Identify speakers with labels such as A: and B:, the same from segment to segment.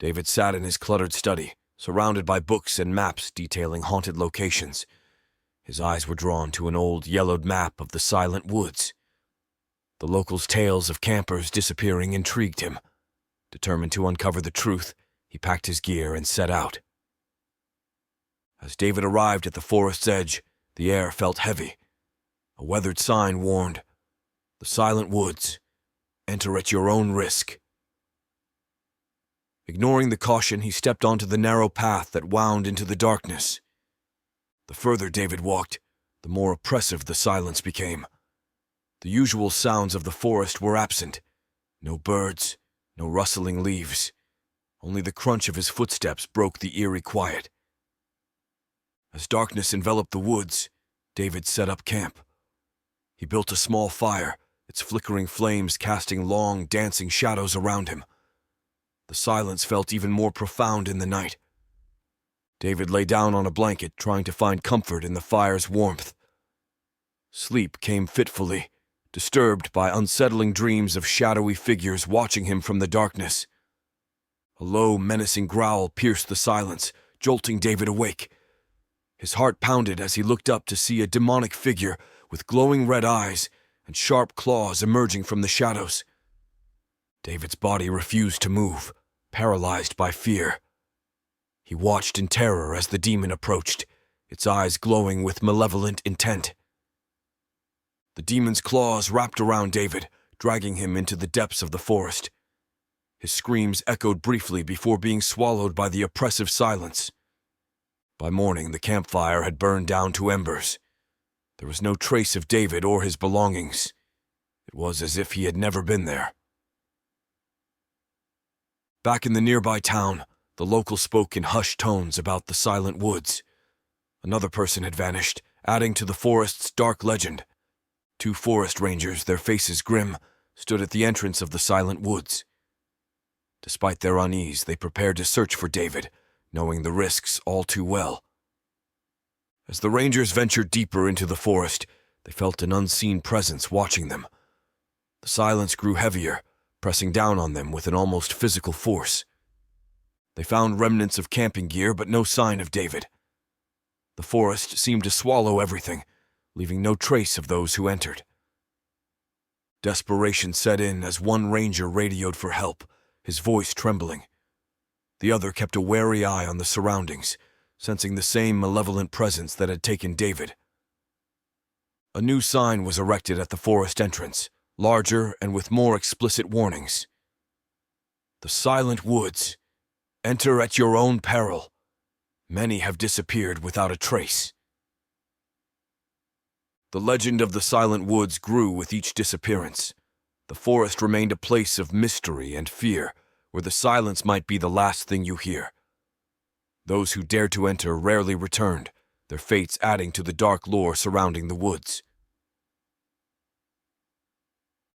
A: David sat in his cluttered study, surrounded by books and maps detailing haunted locations. His eyes were drawn to an old yellowed map of the silent woods. The locals' tales of campers disappearing intrigued him. Determined to uncover the truth, he packed his gear and set out. As David arrived at the forest's edge, the air felt heavy. A weathered sign warned, "The Silent Woods. Enter at your own risk." Ignoring the caution, he stepped onto the narrow path that wound into the darkness. The further David walked, the more oppressive the silence became. The usual sounds of the forest were absent. No birds, no rustling leaves. Only the crunch of his footsteps broke the eerie quiet. As darkness enveloped the woods, David set up camp. He built a small fire, its flickering flames casting long, dancing shadows around him. The silence felt even more profound in the night. David lay down on a blanket, trying to find comfort in the fire's warmth. Sleep came fitfully, disturbed by unsettling dreams of shadowy figures watching him from the darkness. A low, menacing growl pierced the silence, jolting David awake. His heart pounded as he looked up to see a demonic figure with glowing red eyes and sharp claws emerging from the shadows. David's body refused to move, paralyzed by fear. He watched in terror as the demon approached, its eyes glowing with malevolent intent. The demon's claws wrapped around David, dragging him into the depths of the forest. His screams echoed briefly before being swallowed by the oppressive silence. By morning, the campfire had burned down to embers. There was no trace of David or his belongings. It was as if he had never been there. Back in the nearby town, the locals spoke in hushed tones about the silent woods. Another person had vanished, adding to the forest's dark legend. 2 forest rangers, their faces grim, stood at the entrance of the silent woods. Despite their unease, they prepared to search for David, knowing the risks all too well. As the rangers ventured deeper into the forest, they felt an unseen presence watching them. The silence grew heavier, pressing down on them with an almost physical force. They found remnants of camping gear, but no sign of David. The forest seemed to swallow everything, leaving no trace of those who entered. Desperation set in as one ranger radioed for help, his voice trembling. The other kept a wary eye on the surroundings, sensing the same malevolent presence that had taken David. A new sign was erected at the forest entrance, larger and with more explicit warnings. "The Silent Woods. Enter at your own peril. Many have disappeared without a trace." The legend of the Silent Woods grew with each disappearance. The forest remained a place of mystery and fear, where the silence might be the last thing you hear. Those who dared to enter rarely returned, their fates adding to the dark lore surrounding the woods.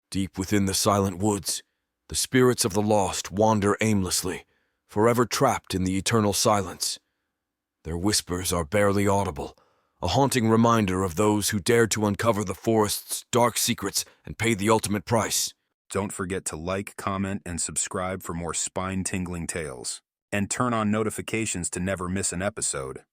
A: Deep within the silent woods, the spirits of the lost wander aimlessly, forever trapped in the eternal silence. Their whispers are barely audible, a haunting reminder of those who dared to uncover the forest's dark secrets and pay the ultimate price.
B: Don't forget to like, comment, and subscribe for more spine-tingling tales. And turn on notifications to never miss an episode.